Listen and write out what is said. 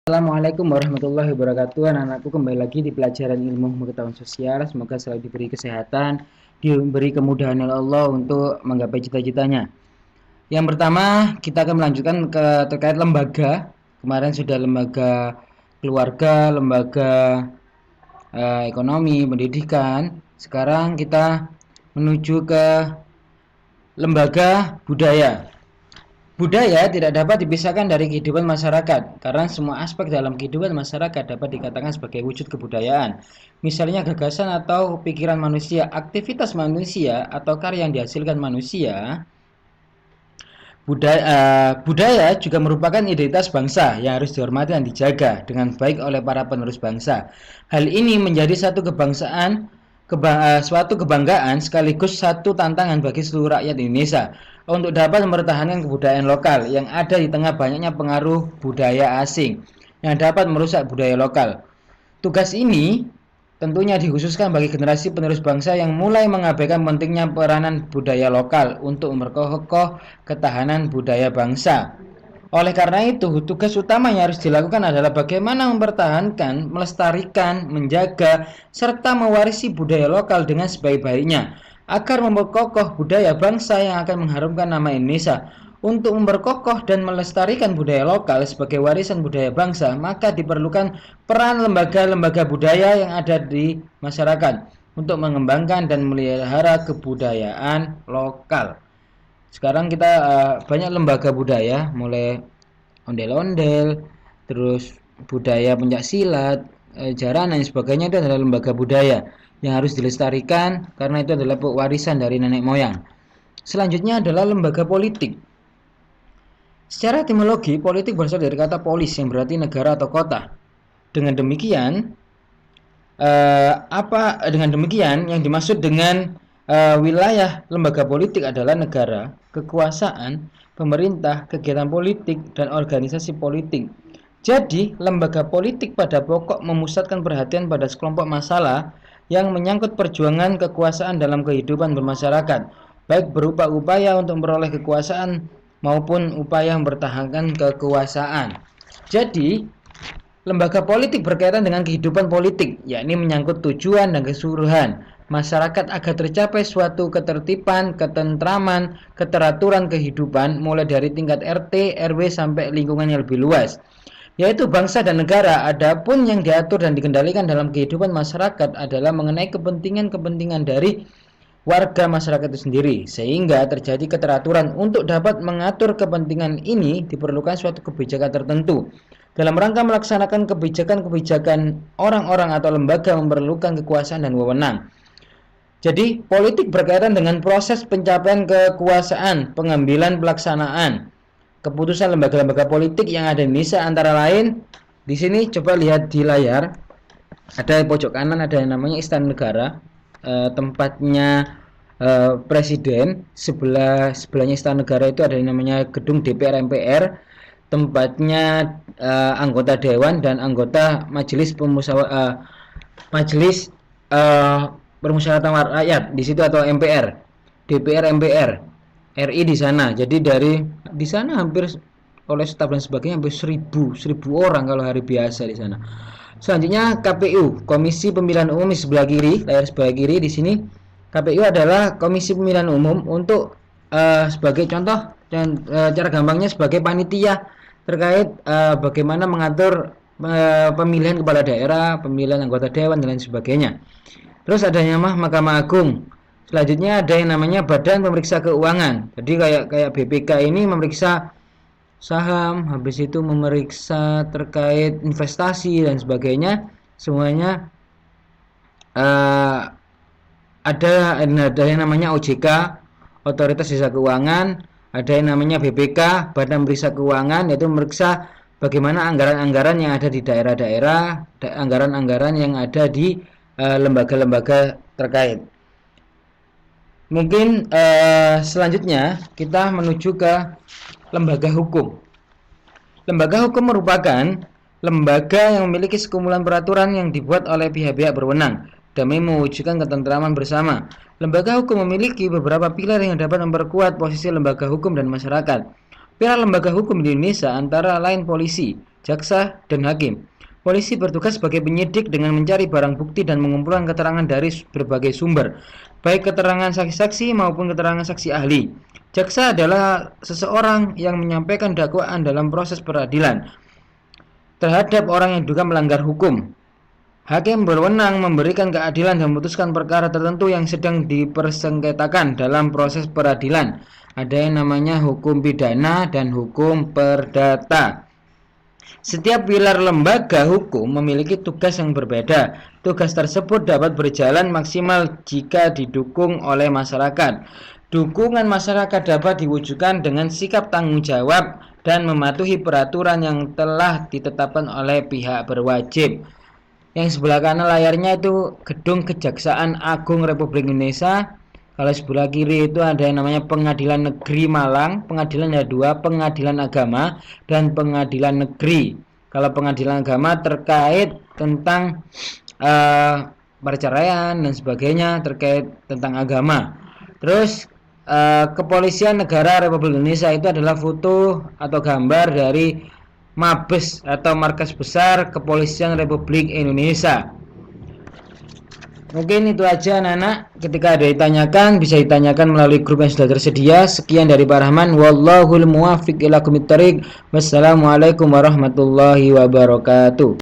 Assalamualaikum warahmatullahi wabarakatuh. Anak-anakku, kembali lagi di pelajaran ilmu pengetahuan sosial. Semoga selalu diberi kesehatan, diberi kemudahan oleh Allah untuk menggapai cita-citanya. Yang pertama, kita akan melanjutkan terkait lembaga. Kemarin sudah lembaga keluarga, lembaga ekonomi, pendidikan. Sekarang kita menuju ke lembaga budaya. Budaya tidak dapat dipisahkan dari kehidupan masyarakat, karena semua aspek dalam kehidupan masyarakat dapat dikatakan sebagai wujud kebudayaan. Misalnya gagasan atau pikiran manusia, aktivitas manusia, atau karya yang dihasilkan manusia. Budaya juga merupakan identitas bangsa yang harus dihormati dan dijaga dengan baik oleh para penerus bangsa. Hal ini menjadi suatu kebanggaan sekaligus satu tantangan bagi seluruh rakyat Indonesia untuk dapat mempertahankan kebudayaan lokal yang ada di tengah banyaknya pengaruh budaya asing yang dapat merusak budaya lokal. Tugas ini tentunya dikhususkan bagi generasi penerus bangsa yang mulai mengabaikan pentingnya peranan budaya lokal untuk memperkokoh ketahanan budaya bangsa. Oleh karena itu, tugas utama yang harus dilakukan adalah bagaimana mempertahankan, melestarikan, menjaga, serta mewarisi budaya lokal dengan sebaik-baiknya, agar memperkokoh budaya bangsa yang akan mengharumkan nama Indonesia. Untuk memperkokoh dan melestarikan budaya lokal sebagai warisan budaya bangsa, maka diperlukan peran lembaga-lembaga budaya yang ada di masyarakat untuk mengembangkan dan memelihara kebudayaan lokal. Sekarang kita banyak lembaga budaya, mulai ondel-ondel, terus budaya pencaksilat, jarana dan sebagainya. Itu adalah lembaga budaya yang harus dilestarikan karena itu adalah warisan dari nenek moyang. Selanjutnya adalah lembaga politik. Secara etimologi, politik berasal dari kata polis yang berarti negara atau kota. Dengan demikian, yang dimaksud dengan wilayah lembaga politik adalah negara, kekuasaan, pemerintah, kegiatan politik, dan organisasi politik. Jadi, lembaga politik pada pokok memusatkan perhatian pada sekelompok masalah yang menyangkut perjuangan kekuasaan dalam kehidupan bermasyarakat, baik berupa upaya untuk memperoleh kekuasaan maupun upaya mempertahankan kekuasaan. Jadi, lembaga politik berkaitan dengan kehidupan politik, yakni menyangkut tujuan dan keseluruhan masyarakat agar tercapai suatu ketertiban, ketentraman, keteraturan kehidupan mulai dari tingkat RT, RW sampai lingkungan yang lebih luas, yaitu bangsa dan negara. Adapun yang diatur dan dikendalikan dalam kehidupan masyarakat adalah mengenai kepentingan-kepentingan dari warga masyarakat itu sendiri, sehingga terjadi keteraturan. Untuk dapat mengatur kepentingan ini diperlukan suatu kebijakan tertentu. Dalam rangka melaksanakan kebijakan-kebijakan, orang-orang atau lembaga memerlukan kekuasaan dan wewenang. Jadi, politik berkaitan dengan proses pencapaian kekuasaan, pengambilan pelaksanaan keputusan lembaga-lembaga politik yang ada di Indonesia, antara lain di sini. Coba lihat di layar, ada di pojok kanan ada yang namanya Istana Negara, tempatnya presiden. Sebelahnya Istana Negara itu ada yang namanya gedung DPR MPR, tempatnya anggota dewan dan anggota majelis permusyawaratan rakyat di situ, atau MPR, DPR MPR RI di sana. Jadi di sana hampir oleh staf dan sebagainya hampir 1000 orang kalau hari biasa di sana. Selanjutnya KPU, Komisi Pemilihan Umum, di sebelah kiri, layar sebelah kiri di sini. KPU adalah Komisi Pemilihan Umum untuk sebagai contoh dan cara gampangnya sebagai panitia terkait bagaimana mengatur pemilihan kepala daerah, pemilihan anggota dewan dan lain sebagainya. Terus ada yang Mahkamah Agung. Selanjutnya ada yang namanya Badan Pemeriksa Keuangan. Jadi kayak BPK ini memeriksa saham, habis itu memeriksa terkait investasi dan sebagainya. Semuanya ada yang namanya OJK, Otoritas Jasa Keuangan. Ada yang namanya BPK, Badan Pemeriksa Keuangan, yaitu memeriksa bagaimana anggaran-anggaran yang ada di daerah-daerah, anggaran-anggaran yang ada di lembaga-lembaga terkait. Mungkin selanjutnya kita menuju ke lembaga hukum. Lembaga hukum merupakan lembaga yang memiliki sekumpulan peraturan yang dibuat oleh pihak-pihak berwenang demi mewujudkan ketentraman bersama. Lembaga hukum memiliki beberapa pilar yang dapat memperkuat posisi lembaga hukum dan masyarakat. Pilar lembaga hukum di Indonesia antara lain polisi. jaksa, dan hakim. Polisi bertugas sebagai penyidik dengan mencari barang bukti dan mengumpulkan keterangan dari berbagai sumber, baik keterangan saksi-saksi maupun keterangan saksi ahli. Jaksa adalah seseorang yang menyampaikan dakwaan dalam proses peradilan terhadap orang yang diduga melanggar hukum. Hakim berwenang memberikan keadilan dan memutuskan perkara tertentu yang sedang dipersengketakan dalam proses peradilan. Ada yang namanya hukum pidana dan hukum perdata. Setiap pilar lembaga hukum memiliki tugas yang berbeda. Tugas tersebut dapat berjalan maksimal jika didukung oleh masyarakat. Dukungan masyarakat dapat diwujudkan dengan sikap tanggung jawab dan mematuhi peraturan yang telah ditetapkan oleh pihak berwajib. Yang sebelah kanan layarnya itu Gedung Kejaksaan Agung Republik Indonesia. Kalau sebelah kiri itu ada yang namanya Pengadilan Negeri Malang. Pengadilan ada dua, Pengadilan Agama dan Pengadilan Negeri. Kalau Pengadilan Agama terkait tentang perceraian dan sebagainya, terkait tentang agama. Terus Kepolisian Negara Republik Indonesia itu adalah foto atau gambar dari Mabes atau Markas Besar Kepolisian Republik Indonesia. Mungkin itu aja anak-anak. Ketika ada ditanyakan, bisa ditanyakan melalui grup yang sudah tersedia. Sekian dari Pak Rahman. Wallahul muwaffiq ila aqwamit thoriq. Wassalamualaikum warahmatullahi wabarakatuh.